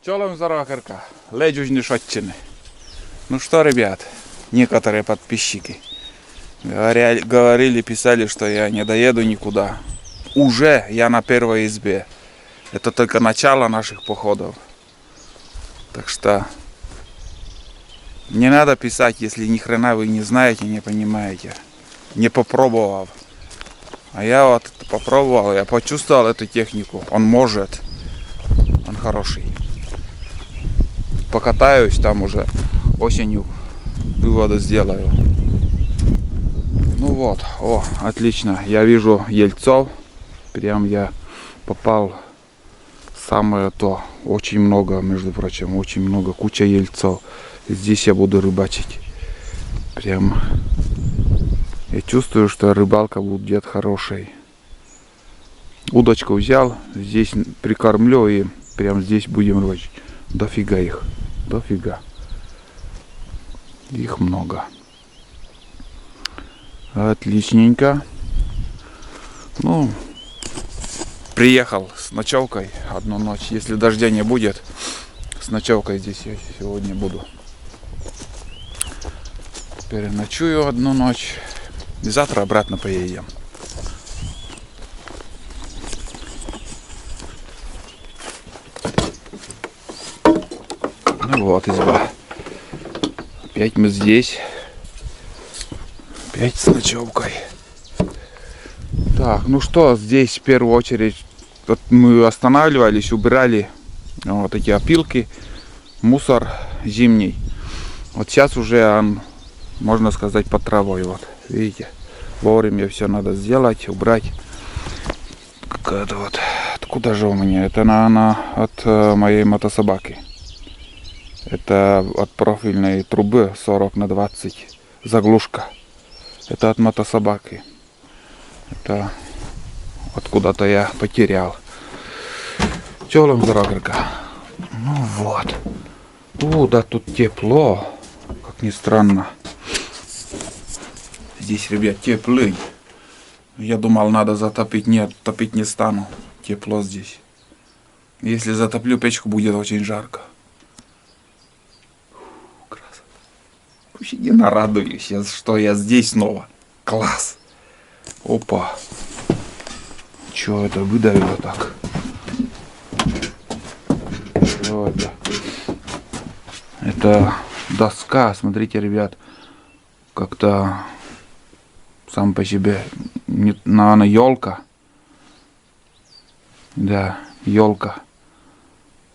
Челом заракарка, ледюжни шотчины. Ну что, ребят, некоторые подписчики говорили, писали, что я не доеду никуда. Уже я на первой избе. Это только начало наших походов. Так что не надо писать, если ни хрена вы не знаете, не понимаете, не попробовав. А я вот попробовал, я почувствовал эту технику. Он может, он хороший. Покатаюсь там уже осенью, выводы сделаю. Ну вот, о, отлично. Я вижу ельцов. Прям я попал в самое то. Очень много, между прочим, очень много, куча ельцов. Здесь я буду рыбачить. Прям я чувствую, что рыбалка будет хорошей. Удочку взял, здесь прикормлю и прям здесь будем рыбачить. Дофига их, дофига. Их много. Отличненько. Ну, приехал с ночевкой одну ночь. Если дождя не будет, с ночевкой здесь я сегодня буду. Переночую одну ночь. И завтра обратно поедем. Ну вот изба. Опять мы здесь. Опять с ночевкой. Так, ну что, здесь в первую очередь вот мы останавливались, убирали вот эти опилки, мусор зимний. Вот сейчас уже он, можно сказать, под травой. Вот, видите, вовремя все надо сделать, убрать. Какая-то вот, откуда же у меня? Это она от моей мотособаки. Это от профильной трубы 40×20 заглушка. Это от мотособаки. Это откуда-то я потерял. Челом зарагрка. Ну вот. О, да тут тепло. Как ни странно. Здесь, ребят, теплый. Я думал, надо затопить. Нет, топить не стану. Тепло здесь. Если затоплю печку, будет очень жарко. Я нарадуюсь, что я здесь снова. Класс. Опа. Чё это выдавило так? Что это? Это доска. Смотрите, ребят. Как-то сам по себе. Наверное, елка. Да, елка.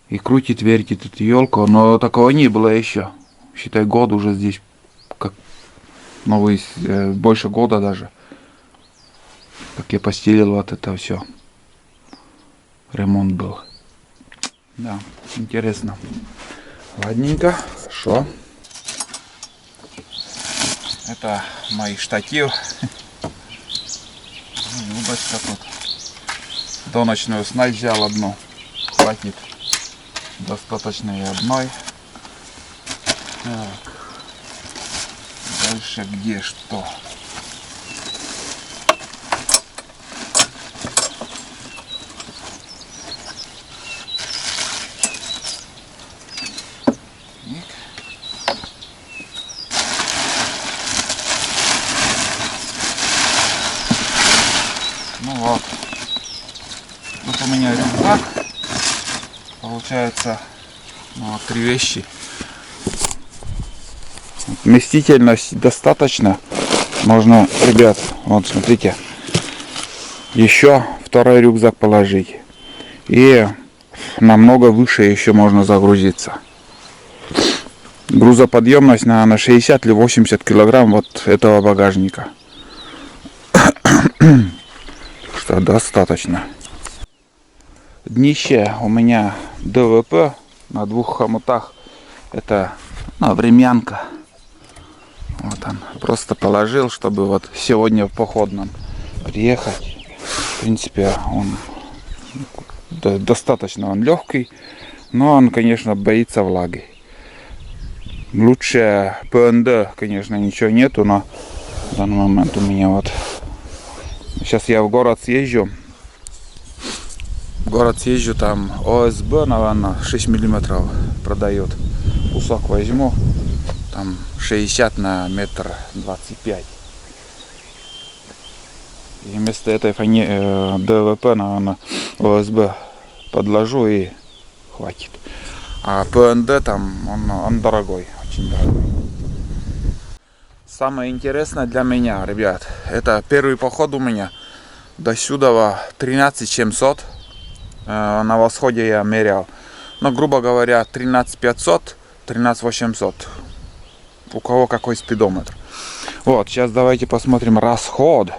И крутит, вертит эту елку. Но такого не было еще. Считай, год уже здесь. Как новый, больше года даже. Как я постелил вот это все. Ремонт был. Да, интересно. Ладненько, хорошо. Это мой штатив. Удочка тут. Доночную снасть взял одну. Хватит. Достаточно и одной. Так. Дальше где что? Ну вот. Тут у меня рюкзак. Получается, ну, вот 3 вещи. Вместительность достаточно. Можно, ребят, вот смотрите, еще второй рюкзак положить. И намного выше еще можно загрузиться. Грузоподъемность на 60 или 80 килограмм вот этого багажника. Что достаточно. Днище у меня ДВП на 2 хомутах. Это времянка. Вот он. Просто положил, чтобы вот сегодня в походном приехать. В принципе, он достаточно он легкий, но он, конечно, боится влаги. Лучше ПНД, конечно, ничего нету, но в данный момент у меня вот. Сейчас я в город съезжу. в город съезжу, там ОСБ, наверное, 6 миллиметров продает. Кусок возьму, там 60 на метр 25. И вместо этой ДВП, наверное, ОСБ подложу и хватит. А ПНД там, он дорогой, очень дорогой. Самое интересное для меня, ребят, это первый поход у меня. До сюда 13 700. На восходе я мерял. Но, грубо говоря, 13 500, 13 800. У кого какой спидометр. Вот, сейчас давайте посмотрим расход.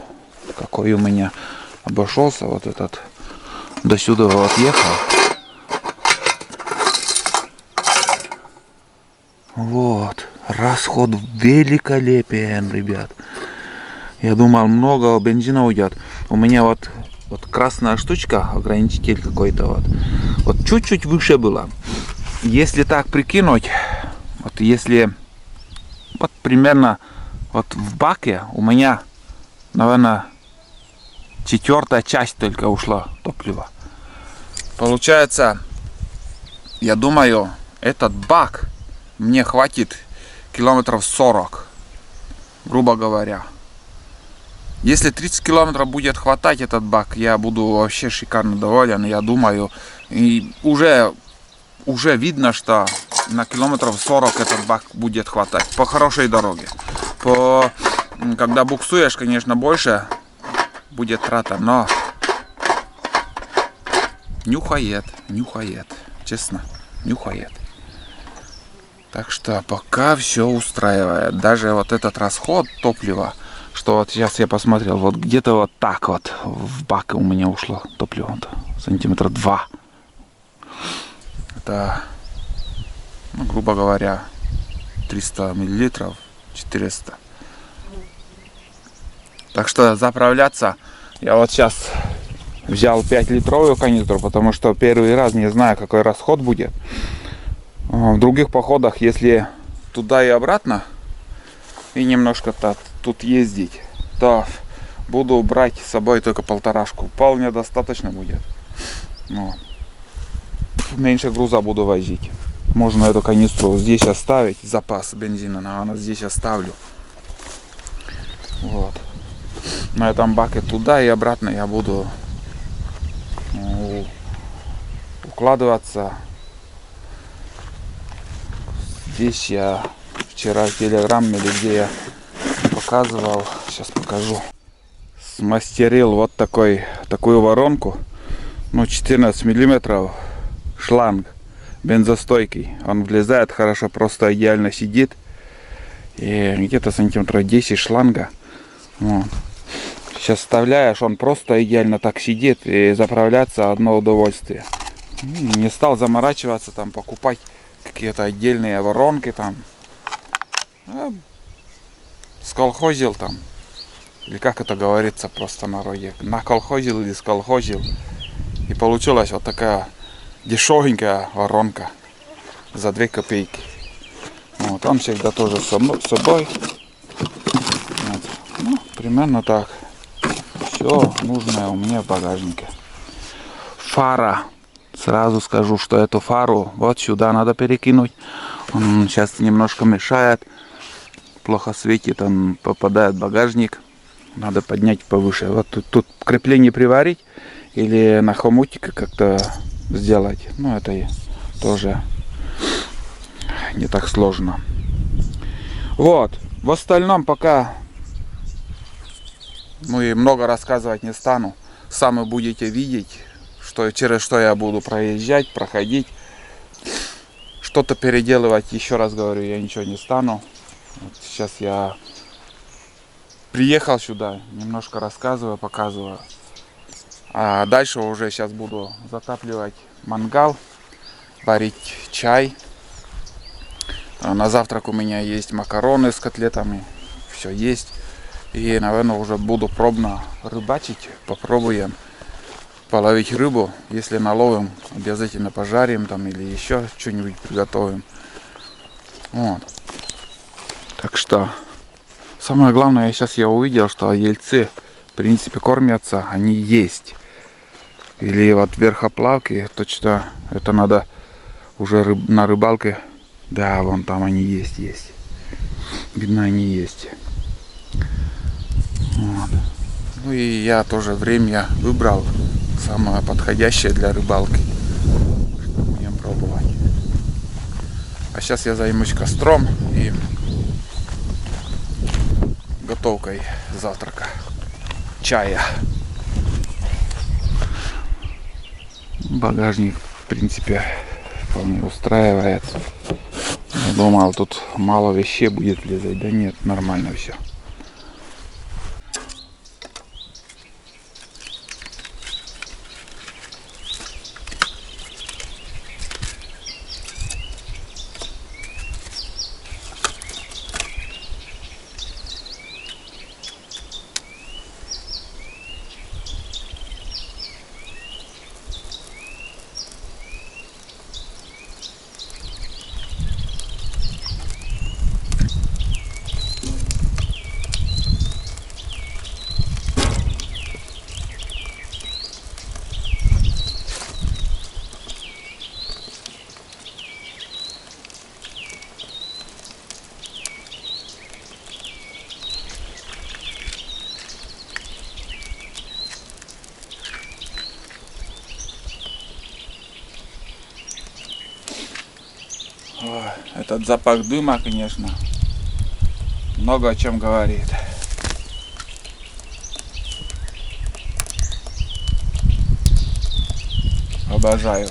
Какой у меня обошелся вот этот. До сюда вот ехал. Вот. Расход великолепен, ребят. Я думал, много бензина уйдет. У меня вот красная штучка, ограничитель какой-то вот чуть-чуть выше была. Если так прикинуть, вот если вот примерно вот в баке у меня, наверное, четвертая часть только ушла топлива. Получается, я думаю, этот бак мне хватит километров 40, грубо говоря. Если 30 километров будет хватать этот бак, я буду вообще шикарно доволен. Я думаю, и уже видно, что на километров 40 этот бак будет хватать. По хорошей дороге. Когда буксуешь, конечно, больше будет трата, но нюхает. Честно, нюхает. Так что пока все устраивает. Даже вот этот расход топлива, что вот сейчас я посмотрел, вот где-то вот так вот в бак у меня ушло топливо, сантиметра 2. Это, ну, грубо говоря, 300 миллилитров, 400. Так что заправляться, я вот сейчас взял 5-литровую канистру, потому что первый раз не знаю, какой расход будет. В других походах, если туда и обратно, и немножко тут ездить, то буду брать с собой только 1,5. Вполне достаточно будет. Но меньше груза буду возить. Можно эту канистру здесь оставить, запас бензина, наверное, здесь оставлю. Вот. На этом баке туда и обратно я буду укладываться. Здесь я вчера в телеграме, где я показывал, сейчас покажу, смастерил вот такую воронку, ну 14 миллиметров шланг бензостойкий. Он влезает хорошо, просто идеально сидит. И где-то сантиметров 10 шланга. Вот. Сейчас вставляешь, он просто идеально так сидит, и заправляться одно удовольствие. Не стал заморачиваться, там покупать какие-то отдельные воронки там. Сколхозил там. Или как это говорится просто на народе. Наколхозил или сколхозил. И получилась вот такая дешевенькая воронка за 2 копейки. Вот, он всегда тоже с собой. Вот. Ну, примерно так. Все нужное у меня в багажнике. Фара. Сразу скажу, что эту фару вот сюда надо перекинуть. Он сейчас немножко мешает. Плохо светит, он попадает в багажник. Надо поднять повыше. Вот тут крепление приварить или на хомутике как-то сделать. Ну, это тоже не так сложно. Вот. В остальном пока и много рассказывать не стану. Сами будете видеть, через что я буду проезжать, проходить. Что-то переделывать, еще раз говорю, я ничего не стану. Вот сейчас я приехал сюда, немножко рассказываю, показываю. А дальше уже сейчас буду затапливать мангал, варить чай. На завтрак у меня есть макароны с котлетами, все есть. И, наверное, уже буду пробно рыбачить, попробуем половить рыбу. Если наловим, обязательно пожарим там или еще что-нибудь приготовим. Вот. Так что самое главное, я увидел, что ельцы в принципе кормятся, они есть. Или вот верхоплавки, точно это надо уже на рыбалке. Да, вон там они есть. Видно, они есть. Вот. Ну и я тоже время выбрал самое подходящее для рыбалки. Будем пробовать. А сейчас я займусь костром и готовкой завтрака. Чая. Багажник, в принципе, вполне устраивает. Я думал, тут мало вещей будет лезать. Да нет, нормально все. Этот запах дыма, конечно, много о чем говорит. Обожаю.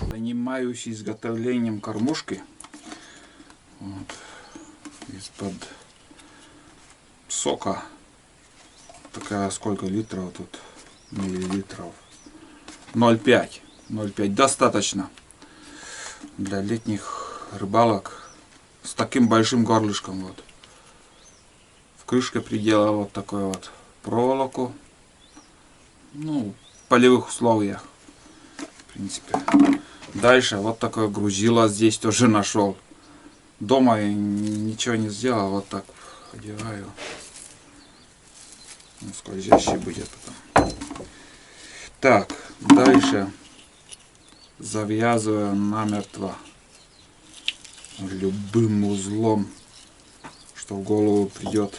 Занимаюсь изготовлением кормушки. Вот. Из-под сока. Такая сколько литров тут? Миллилитров. 0,5. 0,5 достаточно для летних рыбалок с таким большим горлышком. Вот. крышкой приделал вот такую вот проволоку. Ну, в полевых условиях, в принципе. Дальше вот такое грузило здесь тоже нашел. Дома я ничего не сделал, вот так одеваю. Ну, скользящий будет потом. Так, дальше завязываю намертво любым узлом, что в голову придет.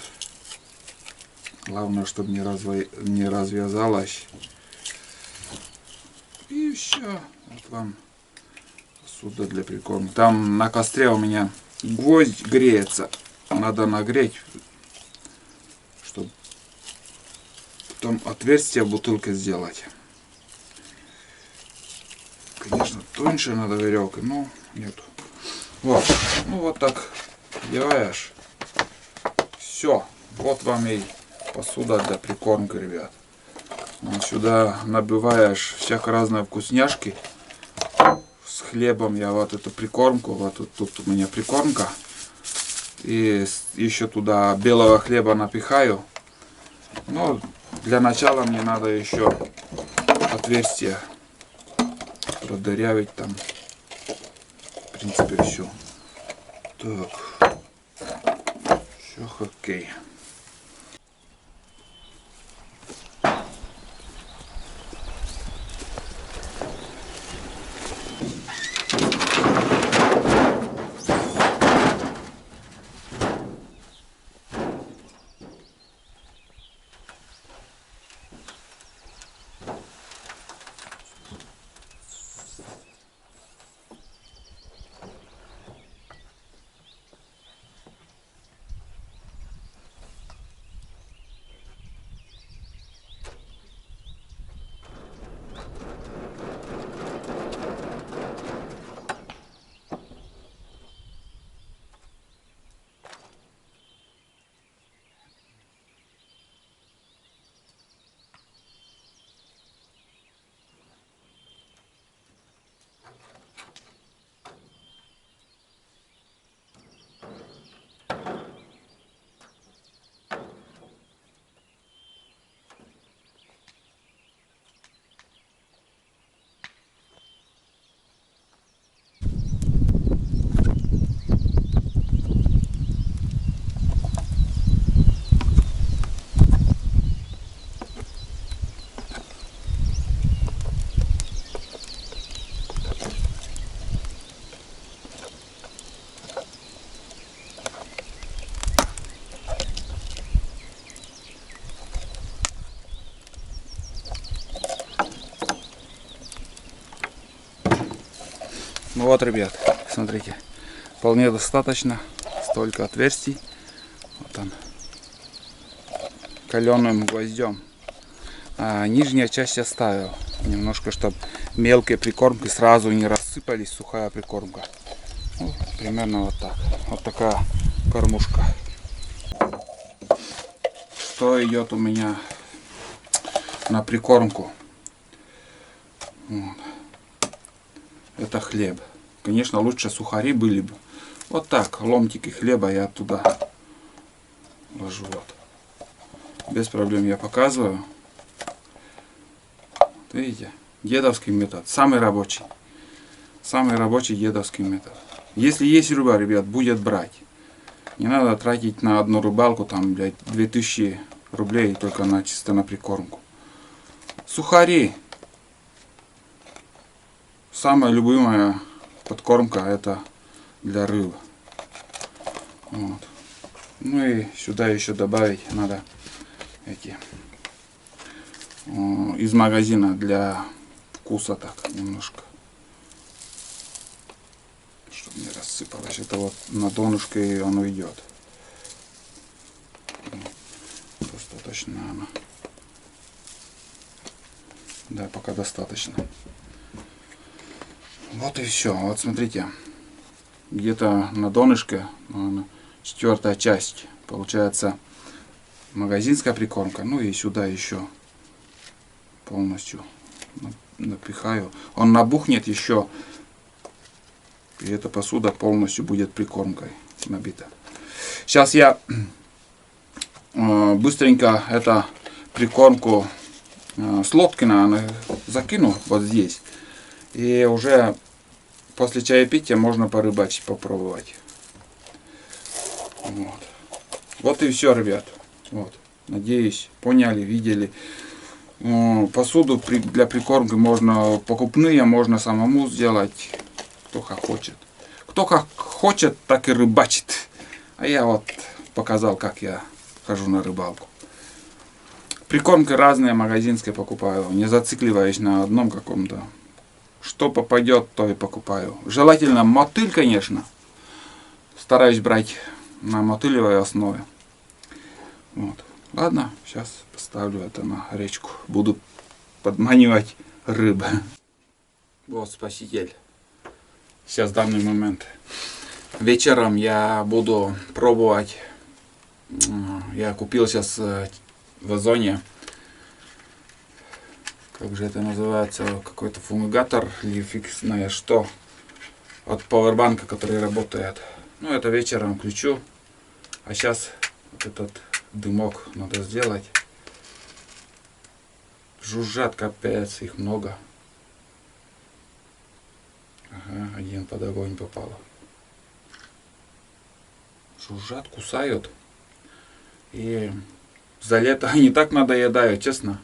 Главное, чтобы не развязалось. И все. Вот вам посуда для прикормки. Там на костре у меня гвоздь греется. Надо нагреть, чтобы потом отверстие в бутылке сделать. Конечно, тоньше надо веревкой, но нету. Вот. Ну вот так делаешь. Все. Вот вам и посуда для прикормки, ребят. Вот сюда набиваешь всякие разные вкусняшки. С хлебом я вот эту прикормку, вот тут у меня прикормка. И еще туда белого хлеба напихаю. Но для начала мне надо еще отверстие продырявить там. В принципе, все. Так. Все окей. Ну вот, ребят, смотрите, вполне достаточно, столько отверстий. Вот он, каленым гвоздем. А нижняя часть оставил немножко, чтобы мелкие прикормки сразу не рассыпались, сухая прикормка. Ну, примерно вот так. Вот такая кормушка. Что идет у меня на прикормку? Вот. Это хлеб. Конечно, лучше сухари были бы. Вот так, ломтики хлеба я туда ложу. Вот. Без проблем я показываю. Вот видите, дедовский метод. Самый рабочий. Самый рабочий дедовский метод. Если есть рыба, ребят, будет брать. Не надо тратить на одну рыбалку там, блядь, 2000 рублей только на чисто на прикормку. Сухари. Самая любимая подкормка это для рыбы. Вот. Ну и сюда еще добавить надо эти из магазина для вкуса так немножко, чтобы не рассыпалось. Это вот на донышке оно идет. Достаточно оно. Да, пока достаточно. Вот и все. Вот смотрите, где-то на донышке, четвертая часть, получается магазинская прикормка. Ну и сюда еще полностью напихаю. Он набухнет еще, и эта посуда полностью будет прикормкой набита. Сейчас я быстренько это прикормку с лодки закину вот здесь. И уже после чаепития можно порыбачить, попробовать. Вот. Вот и все, ребят. Вот. Надеюсь, поняли, видели. Посуду для прикормки можно покупные, можно самому сделать, кто как хочет. Кто как хочет, так и рыбачит. А я вот показал, как я хожу на рыбалку. Прикормки разные, магазинские покупаю. Не зацикливаясь на одном каком-то. Что попадет, то и покупаю. Желательно мотыль, конечно. Стараюсь брать на мотылевой основе. Вот. Ладно, сейчас поставлю это на речку. Буду подманивать рыбы. Вот спаситель. Сейчас в данный момент. Вечером я буду пробовать. Я купил сейчас в Озоне. Как же это называется? Какой-то фумигатор или фиксное что? От пауэрбанка, который работает. Ну, это вечером включу. А сейчас вот этот дымок надо сделать. Жужжат, капец, их много. Ага, один под огонь попал. Жужжат, кусают. И за лето они так надоедают, честно.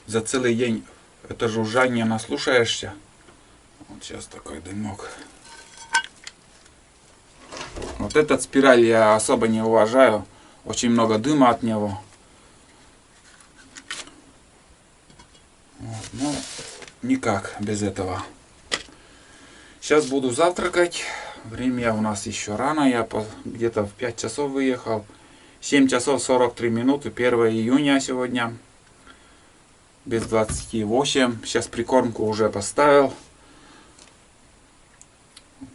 За целый день это жужжание наслушаешься. Вот сейчас такой дымок. Вот этот спираль я особо не уважаю. Очень много дыма от него. Вот, ну, никак без этого. Сейчас буду завтракать. Время у нас еще рано. Я где-то в 5 часов выехал. 7 часов 43 минуты. 1 июня сегодня. Без 28. Сейчас прикормку уже поставил.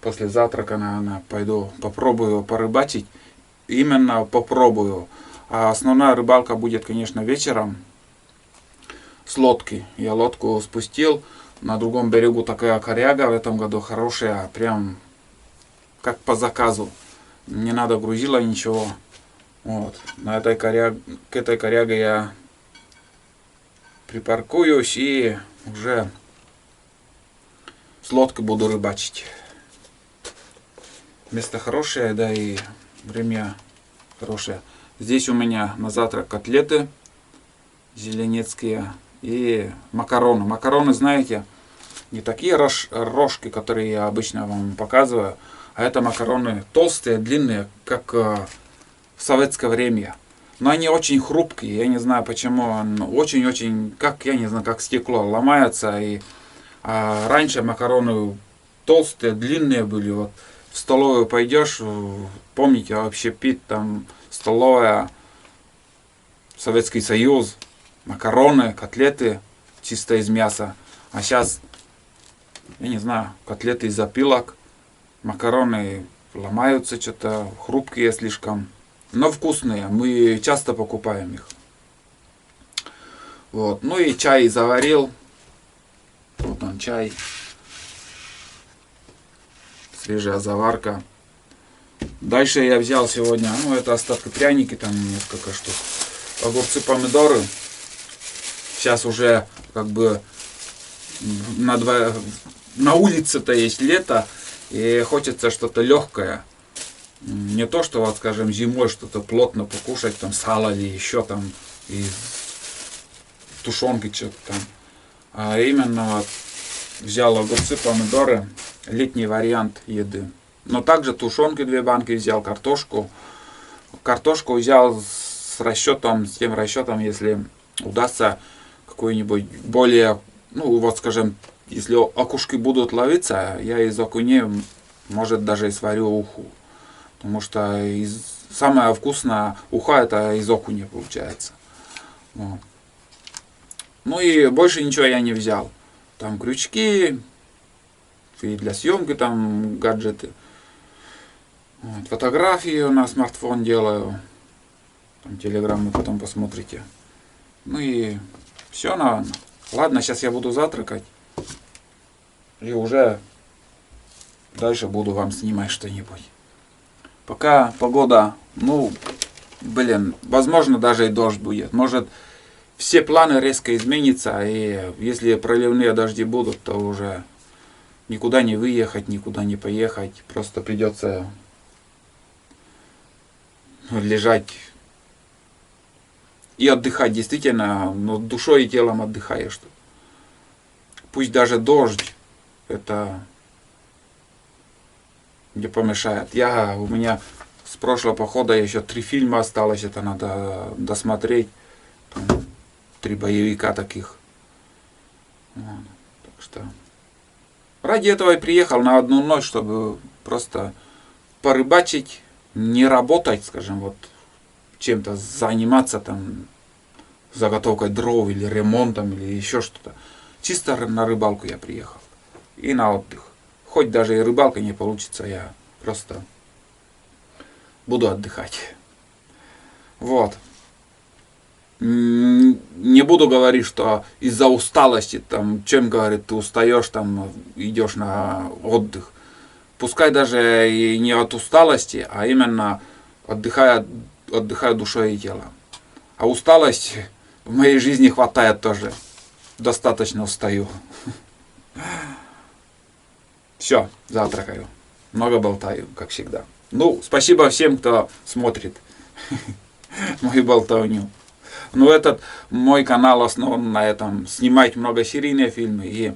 После завтрака, наверное, пойду попробую порыбачить. Именно попробую. А основная рыбалка будет, конечно, вечером. С лодки. Я лодку спустил. На другом берегу такая коряга в этом году хорошая. Прям как по заказу. Не надо грузила ничего. Вот. К этой коряге я припаркуюсь и уже с лодки буду рыбачить. Место хорошее, да, и время хорошее. Здесь у меня на завтрак котлеты зеленецкие и макароны. Макароны, знаете, не такие рожки, которые я обычно вам показываю, а это макароны толстые, длинные, как в советское время. Но они очень хрупкие, я не знаю почему, очень-очень, как, я не знаю, как стекло, ломаются. А раньше макароны толстые, длинные были, вот. В столовую пойдешь, помните, вообще пит там столовая, Советский Союз, макароны, котлеты чисто из мяса. А сейчас, я не знаю, котлеты из опилок, макароны ломаются, что-то хрупкие слишком, но вкусные. Мы часто покупаем их. Вот. Ну и чай заварил. Вот он чай. Свежая заварка. Дальше я взял сегодня, ну это остатки пряники, там несколько штук. Огурцы, помидоры. Сейчас уже как бы на улице-то есть лето, и хочется что-то легкое. Не то, что вот, скажем, зимой что-то плотно покушать, там сало или еще там, и тушенки что-то там. А именно вот взял огурцы, помидоры, летний вариант еды. Но также тушенки 2 банки взял, картошку. Картошку взял с тем расчетом, если удастся какой-нибудь более, ну вот скажем, если окушки будут ловиться, я из окуней, может, даже и сварю уху. Потому что самое вкусное уха это из окуня получается. Вот. Ну и больше ничего я не взял. Там крючки, и для съемки там гаджеты. Вот, фотографии на смартфон делаю. Там телеграм вы потом посмотрите. Ну и все, наверное. Ладно, сейчас я буду завтракать. И уже дальше буду вам снимать что-нибудь. Пока погода, ну, блин, возможно даже и дождь будет. Может все планы резко изменятся, и если проливные дожди будут, то уже никуда не выехать, никуда не поехать. Просто придется лежать и отдыхать. Действительно, но душой и телом отдыхаешь. Пусть даже дождь, это не помешает. У меня с прошлого похода еще 3 фильма осталось, это надо досмотреть. Там 3 боевика таких. Вот. Так что ради этого и приехал на одну ночь, чтобы просто порыбачить, не работать, скажем, вот чем-то заниматься там, заготовкой дров или ремонтом или еще что-то. Чисто на рыбалку я приехал. И на отдых. Хоть даже и рыбалка не получится, я просто буду отдыхать. Вот. Не буду говорить, что из-за усталости, там, чем, говорит, ты устаешь, там, идешь на отдых. Пускай даже и не от усталости, а именно отдыхаю душой и телом. А усталость в моей жизни хватает тоже. Достаточно устаю. Все, завтракаю. Много болтаю, как всегда. Ну, спасибо всем, кто смотрит мою болтовню. Ну, этот мой канал основан на этом. Снимать многосерийные фильмы. И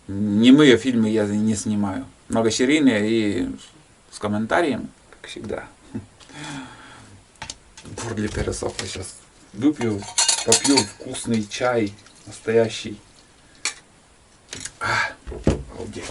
немые фильмы я не снимаю. Многосерийные и с комментарием, как всегда. В горле пересохло сейчас. Выпью, попью вкусный чай. Настоящий. Обалдеть.